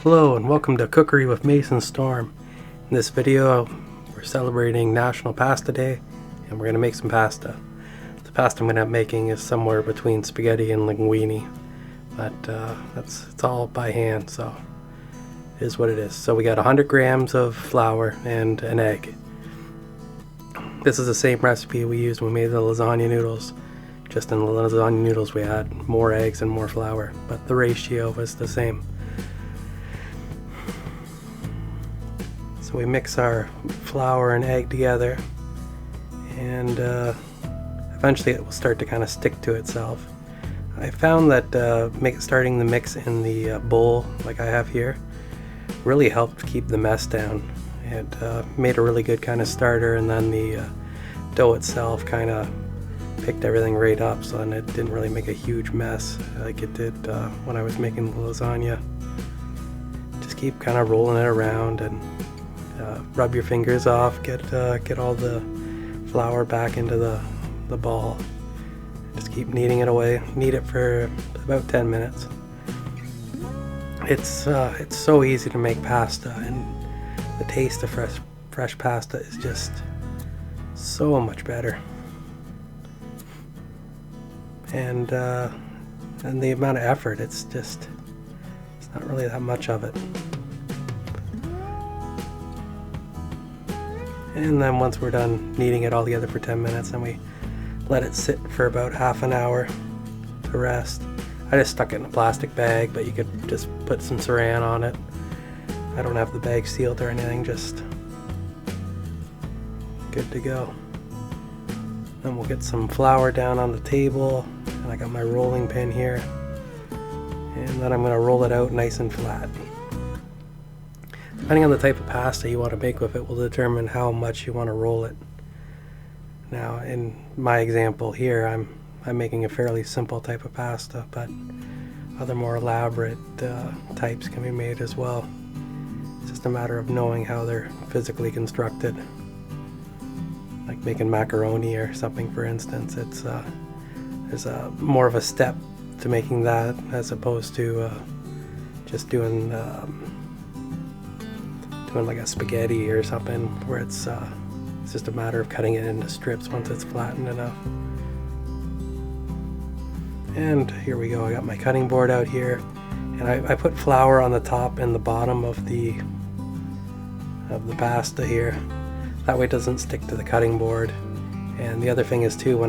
Hello and welcome to Cookery with Mason Storm. In this video we're celebrating National Pasta Day and we're going to make some pasta. The pasta I'm going to be making is somewhere between spaghetti and linguine, but it's all by hand, so it is what it is. So we got 100 grams of flour and an egg. This is the same recipe we used when we made the lasagna noodles. Just in the lasagna noodles we had more eggs and more flour, but the ratio was the same. So we mix our flour and egg together, and eventually it will start to kind of stick to itself. I found that starting the mix in the bowl like I have here really helped keep the mess down. It made a really good kind of starter, and then the dough itself kind of picked everything right up, so then it didn't really make a huge mess like it did when I was making the lasagna. Just keep kind of rolling it around and rub your fingers off, get all the flour back into the ball. Just keep kneading it away. Knead it for about 10 minutes. It's so easy to make pasta, and the taste of fresh pasta is just so much better. And the amount of effort, it's not really that much of it. And then once we're done kneading it all together for 10 minutes, then we let it sit for about half an hour to rest. I just stuck it in a plastic bag, but you could just put some saran on it. I don't have the bag sealed or anything, just good to go. Then we'll get some flour down on the table, and I got my rolling pin here, and then I'm going to roll it out nice and flat. Depending on the type of pasta you want to make with it will determine how much you want to roll it. Now in my example here, I'm making a fairly simple type of pasta, but other more elaborate types can be made as well. It's just a matter of knowing how they're physically constructed. Like making macaroni or something, for instance, there's more of a step to making that as opposed to just doing like a spaghetti or something, where it's just a matter of cutting it into strips once it's flattened enough. And here we go. I got my cutting board out here, and I put flour on the top and the bottom of the pasta here. That way it doesn't stick to the cutting board. And the other thing is too,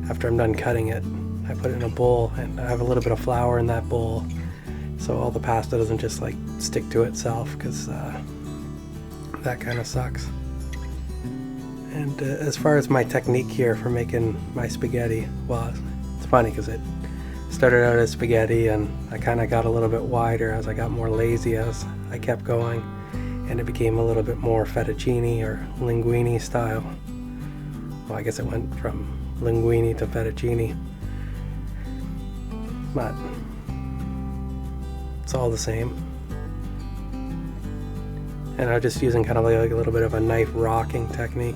after I'm done cutting it, I put it in a bowl, and I have a little bit of flour in that bowl, so all the pasta doesn't just like stick to itself, because that kind of sucks. And as far as my technique here for making my spaghetti, well, it's funny because it started out as spaghetti, and I kind of got a little bit wider as I got more lazy as I kept going, and it became a little bit more fettuccine or linguine style. Well, I guess it went from linguine to fettuccine, but it's all the same. And I'm just using kind of like a little bit of a knife rocking technique.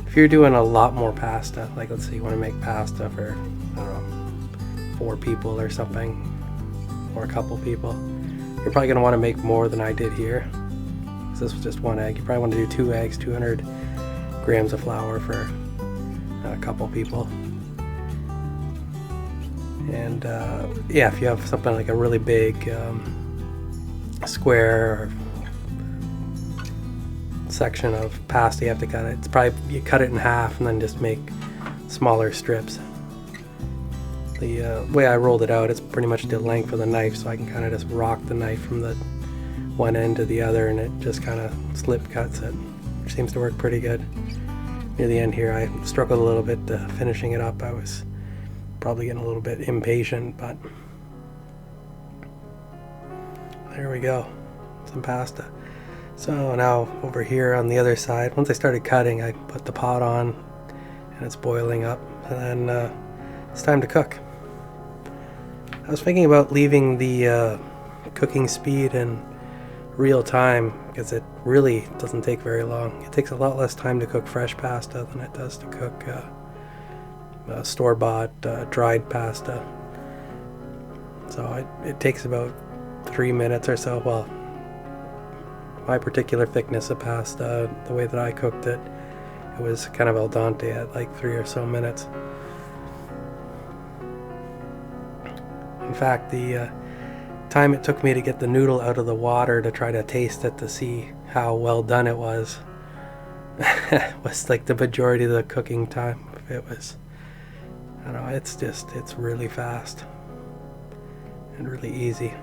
If you're doing a lot more pasta, like let's say you want to make pasta for, I don't know, 4 people or something, or a couple people, you're probably going to want to make more than I did here. This was just 1 egg. You probably want to do 2 eggs, 200 grams of flour for a couple people. And yeah, if you have something like a really big square or section of pasta you have to cut it, it's probably you cut it in half and then just make smaller strips. The way I rolled it out, it's pretty much the length of the knife, so I can kind of just rock the knife from the one end to the other, and it just kind of slip cuts it, which seems to work pretty good. Near the end here I struggled a little bit finishing it up. I was probably getting a little bit impatient, but there we go, some pasta. So now over here on the other side, once I started cutting, I put the pot on and it's boiling up, and then it's time to cook. I was thinking about leaving the cooking speed in real time, because it really doesn't take very long. It takes a lot less time to cook fresh pasta than it does to cook store-bought dried pasta. So it takes about 3 minutes or so. Well, my particular thickness of pasta, the way that I cooked it, it was kind of al dente at like 3 or so minutes. In fact, the time it took me to get the noodle out of the water to try to taste it to see how well done it was was like the majority of the cooking time. It was, I don't know, it's really fast and really easy.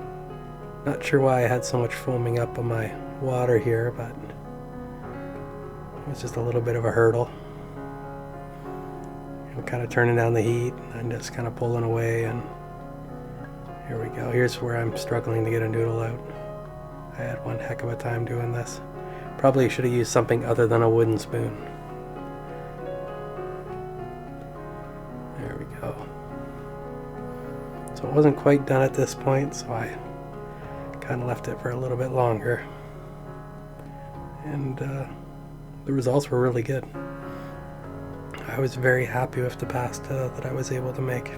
Not sure why I had so much foaming up on my water here, but it was just a little bit of a hurdle. I'm kind of turning down the heat and just kind of pulling away, and here we go. Here's where I'm struggling to get a noodle out. I had one heck of a time doing this. Probably should have used something other than a wooden spoon. There we go. So it wasn't quite done at this point, so I kind of left it for a little bit longer. And the results were really good. I was very happy with the pasta that I was able to make.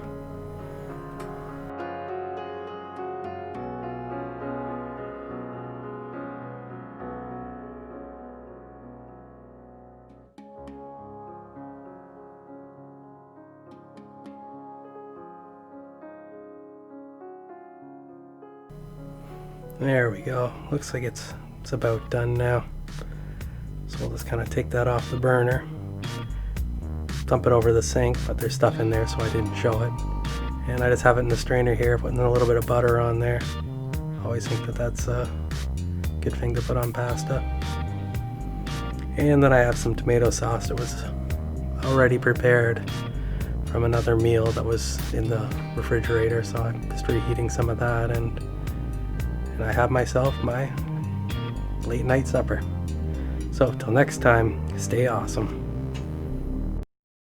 There we go. Looks like it's about done now. So we'll just kind of take that off the burner, dump it over the sink, but there's stuff in there so I didn't show it. And I just have it in the strainer here, putting a little bit of butter on there. I always think that that's a good thing to put on pasta. And then I have some tomato sauce that was already prepared from another meal that was in the refrigerator, so I'm just reheating some of that, and I have myself my late night supper. So till next time, stay awesome.